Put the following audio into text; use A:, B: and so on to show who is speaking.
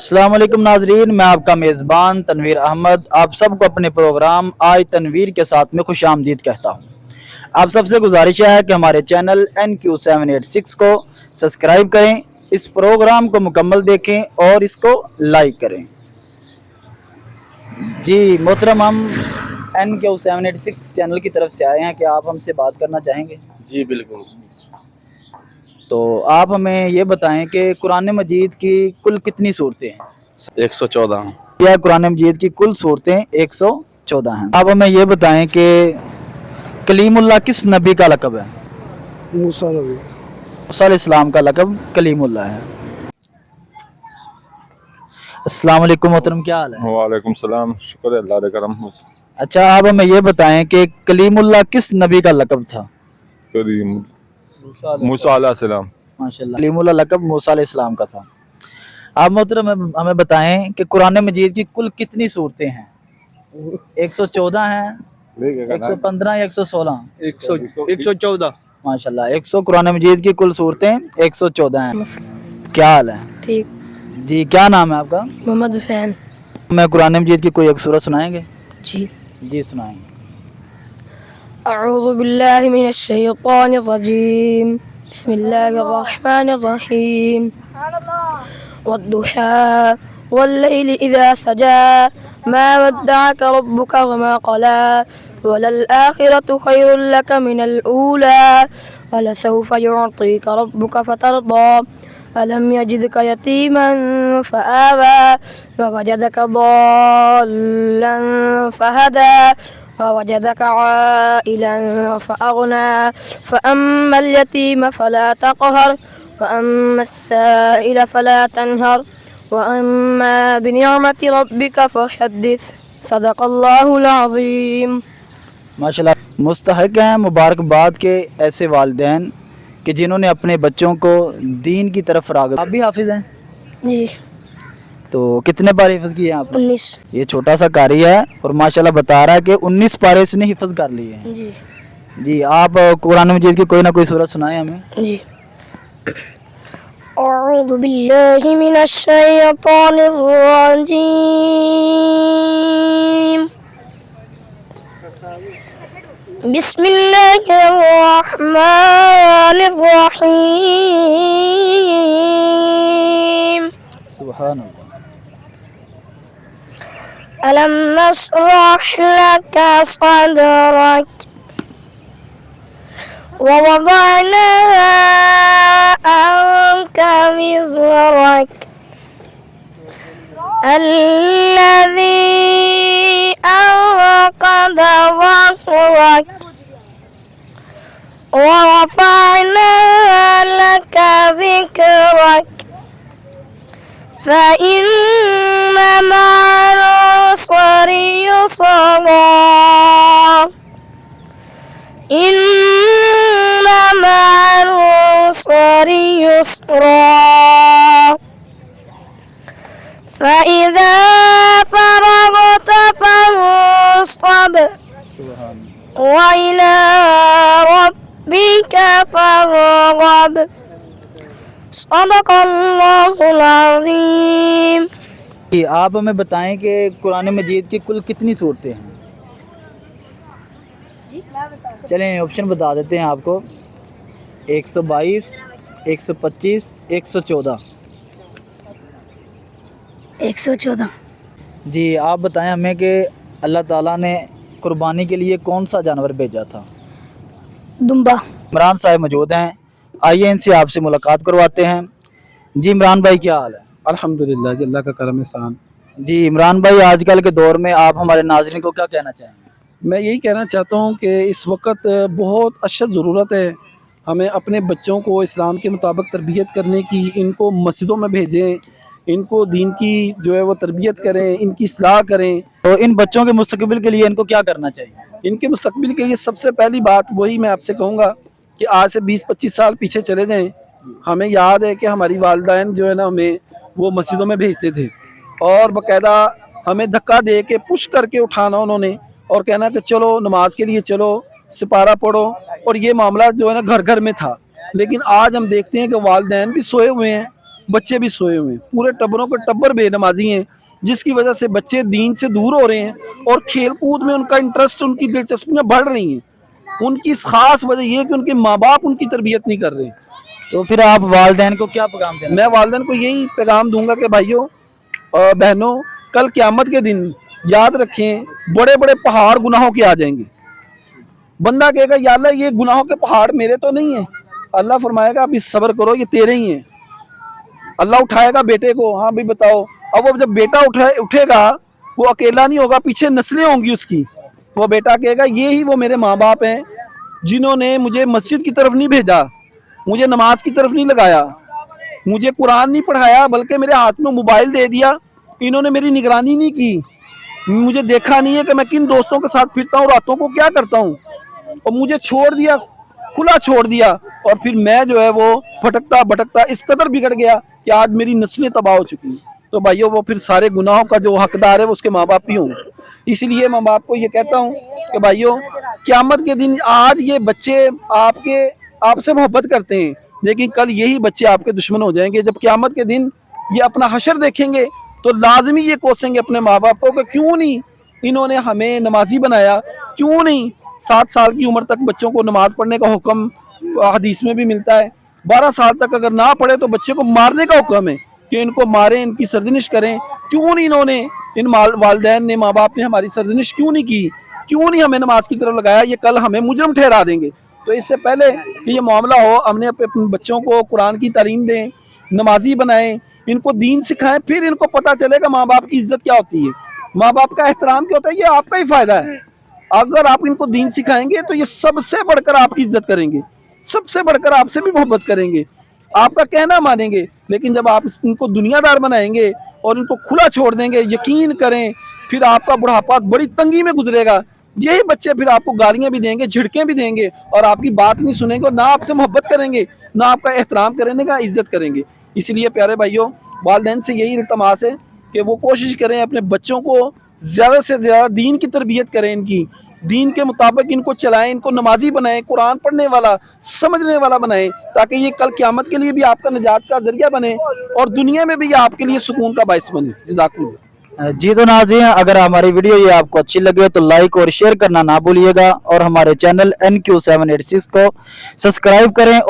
A: अस्सलाम वालेकुम नाजरीन, मैं आपका मेज़बान तनवीर अहमद आप सबको अपने प्रोग्राम आज तनवीर के साथ में खुश आमदीद कहता हूँ। आप सबसे गुजारिश है कि हमारे चैनल NQ786 को सब्सक्राइब करें, इस प्रोग्राम को मुकम्मल देखें और इसको लाइक करें। जी मोहतरम, हम NQ786 चैनल की तरफ से आए हैं कि आप हमसे बात करना चाहेंगे?
B: जी बिल्कुल।
A: तो आप हमें ये बताएं कि कुरान मजीद की कुल कितनी सूरतें हैं?
B: 114।
A: क्या कुरान मजीद की कुल सूरतें 114 हैं। आप हमें ये बताएं कि कलीमुल्लाह किस नबी का लक़ब है?
C: मूसा नबी।
A: मूसा अलैहिस्सलाम का लक़ब कलीमुल्लाह है। अस्सलाम वालेकुम मोहतरम, क्या हाल है?
B: वालेकुम सलाम, शुक्र है अल्लाह का करम।
A: अच्छा, आप हमें ये बताएं कि कलीमुल्लाह किस नबी का लक़ब था?
B: करीम मूसा अलैहिस्सलाम।
A: माशाल्लाह, कलीमुल्लाह लक़ब मूसा अलैहिस्सलाम का था। आप मोहतरम हमें बताएं कि कुरान मजीद की कुल कितनी सूरतें हैं? 114 हैं, 115 या 116?
C: 114।
A: माशाल्लाह, 100 कुरान मजीद की कुल सूरतें 114 हैं। क्या हाल है?
D: ठीक।
A: जी, क्या नाम है आपका?
D: मोहम्मद हुसैन।
A: मैं कुरान मजीद की कोई एक सूरत सुनाएंगे?
D: जी।
A: जी सुनाएं।
D: अऊज़ु बिल्लाहि मिनश शैतानिर रजीम। बिस्मिल्लाहिर रहमानिर रहीम। वद्दुहा वल्लैलि इज़ा सजा मा वद्दअका रब्बुका वमा क़ला वलल आखिरतु खैरुल लक मिनल ऊला वलसौफ युअतीका रब्बुका फतरदा अलम यजिदका यतीमन फआवा ववजदका ضالًا फहदा ووجدك عائلا فأغنى فأما اليتيم فلا تقهر وأما السائل فلا تنهر وأما بنعمة ربك فحدث صدق الله العظيم।
A: माशाल्लाह, मुस्तहक हैं मुबारकबाद के ऐसे वालिदैन कि जिन्होंने अपने बच्चों को दीन की तरफ राग़िब। आप भी हाफिज़ हैं?
D: जी।
A: तो कितने पारे हिफ्ज़ किए हैं आपने?
D: 19।
A: ये छोटा सा कारी है और माशाल्लाह बता रहा है कि 19 पारे इसने हिफ्ज़ कर लिए हैं।
D: जी।
A: जी, आप कुरान मजीद की कोई ना कोई सूरत सुनाएं हमें।
D: जी। अऊज़ु बिल्लाहि मिनश शैतानिर रजीम। बिस्मिल्लाहिर रहमानिर रहीम।
A: सुभान अल्लाह।
D: ألم نشرح لك صدرك ووضعنا عنك وزرك الذي أنقض ظهرك ورفعنا لك ذكرك فإن مع العسر يسرا إن مع العسر يسرا فإذا فرغت فانصب وإلى ربك فارغب صدق الله العظيم।
A: कि आप हमें बताएं कि कुरान मजीद की कुल कितनी सूरतें हैं? चलें ऑप्शन बता देते हैं आपको। 122, 125, 114।
D: 114।
A: जी, आप बताएं हमें कि अल्लाह ताला ने कुर्बानी के लिए कौन सा जानवर भेजा था?
D: दुम्बा।
A: इमरान साहब मौजूद हैं, आइए इनसे आपसे मुलाकात करवाते हैं। जी इमरान भाई, क्या हाल है?
C: अल्हम्दुलिल्लाह जी, अल्लाह का करम एहसान।
A: जी इमरान भाई, आजकल के दौर में आप हमारे नाज़रीन को क्या कहना चाहेंगे?
C: मैं यही कहना चाहता हूँ कि इस वक्त बहुत अशद ज़रूरत है हमें अपने बच्चों को इस्लाम के मुताबिक तरबियत करने की। इनको मस्जिदों में भेजें, इनको दीन की जो है वो तरबियत करें, इनकी इस्लाह करें।
A: तो इन बच्चों के मुस्तकबिल के लिए इनको क्या करना चाहिए?
C: इनके मुस्तकबिल के लिए सबसे पहली बात वही मैं आपसे कहूँगा कि आज से 20-25 साल पीछे चले जाएं। हमें याद है कि हमारी वालिदैन जो है ना हमें वो मस्जिदों में भेजते थे और बाकायदा हमें धक्का दे के पुश करके उठाना उन्होंने और कहना कि चलो नमाज के लिए चलो, सिपारा पढ़ो, और ये मामला जो है ना घर घर में था। लेकिन आज हम देखते हैं कि वालिदैन भी सोए हुए हैं बच्चे भी सोए हुए हैं, पूरे टब्बरों के टब्बर बेनमाजी हैं, जिसकी वजह से बच्चे दीन से दूर हो रहे हैं और खेल कूद में उनका इंटरेस्ट, उनकी दिलचस्पियाँ बढ़ रही हैं। उनकी खास वजह ये है कि उनके माँ बाप उनकी तरबियत नहीं कर रहे।
A: तो फिर आप वालिदैन को क्या पैगाम देना?
C: मैं वालिदैन को यही पैगाम दूंगा कि भाइयों और बहनों, कल क़यामत के दिन याद रखें, बड़े बड़े पहाड़ गुनाहों के आ जाएंगे। बंदा कहेगा या अल्लाह ये गुनाहों के पहाड़ मेरे तो नहीं है, अल्लाह फरमाएगा अभी सब्र करो, ये तेरे ही हैं। अल्लाह उठाएगा बेटे को, हाँ भाई बताओ। अब वो जब बेटा उठेगा वो अकेला नहीं होगा, पीछे नस्लें होंगी उसकी। वो बेटा कहेगा ये ही वो मेरे माँ बाप हैं जिन्होंने मुझे मस्जिद की तरफ नहीं भेजा, मुझे नमाज की तरफ नहीं लगाया, मुझे कुरान नहीं पढ़ाया, बल्कि मेरे हाथ में मोबाइल दे दिया। इन्होंने मेरी निगरानी नहीं की, मुझे देखा नहीं है कि मैं किन दोस्तों के साथ फिरता हूँ, रातों को क्या करता हूँ, और मुझे छोड़ दिया, खुला छोड़ दिया। और फिर मैं जो है वो भटकता भटकता इस कदर बिगड़ गया कि आज मेरी नस्लें तबाह हो चुकी हैं। तो भाइयों वो फिर सारे गुनाहों का जो हकदार है वो उसके माँ बाप ही होंगे। इसलिए माँ बाप को ये कहता हूँ कि भाइयों, क़यामत के दिन आज ये बच्चे आपसे मोहब्बत करते हैं, लेकिन कल यही बच्चे आपके दुश्मन हो जाएंगे। जब क़यामत के दिन ये अपना हशर देखेंगे तो लाजमी ये कोसेंगे अपने माँ बाप को कि क्यों नहीं इन्होंने हमें नमाजी बनाया, क्यों नहीं 7 साल की उम्र तक बच्चों को नमाज पढ़ने का हुक्म हदीस में भी मिलता है। 12 साल तक अगर ना पढ़े तो बच्चे को मारने का हुक्म है कि इनको मारें, इनकी सरजनिश करें। क्यों नहीं इन्होंने, इन वालिदैन ने, माँ बाप ने हमारी सरजनिश क्यों नहीं की, क्यों नहीं हमें नमाज की तरफ लगाया? ये कल हमें मुजरम ठहरा देंगे। तो इससे पहले कि ये मामला हो, हमने अपने बच्चों को कुरान की तालीम दें, नमाजी बनाएं, इनको दीन सिखाएं, फिर इनको पता चलेगा माँ बाप की इज्जत क्या होती है, माँ बाप का एहतराम क्या होता है। ये आपका ही फायदा है। अगर आप इनको दीन सिखाएंगे तो ये सबसे बढ़कर आपकी इज्जत करेंगे, सबसे बढ़कर आपसे भी मोहब्बत करेंगे, आपका कहना मानेंगे। लेकिन जब आप इनको दुनियादार बनाएंगे और इनको खुला छोड़ देंगे, यकीन करें फिर आपका बुढ़ापा बड़ी तंगी में गुजरेगा। यही बच्चे फिर आपको गालियां भी देंगे, झिड़कें भी देंगे और आपकी बात नहीं सुनेंगे और ना आपसे मोहब्बत करेंगे, ना आपका एहतराम करेंगे, ना इज्जत करेंगे। इसलिए प्यारे भाइयों, वालिदैन से यही इल्तमास है कि वो कोशिश करें अपने बच्चों को ज़्यादा से ज़्यादा दीन की तरबियत करें, इनकी दीन के मुताबिक इनको चलाएं, इनको नमाजी बनाएं, कुरान पढ़ने वाला, समझने वाला बनाएं, ताकि ये कल क़यामत के लिए भी आपका निजात का ज़रिया बने और दुनिया में भी ये आपके लिए सुकून का बाइस बने। जज़ाकुमुल्लाह।
A: जी तो नाज़रीन, अगर हमारी वीडियो ये आपको अच्छी लगे तो लाइक और शेयर करना ना भूलिएगा और हमारे चैनल NQ786 को सब्सक्राइब करें।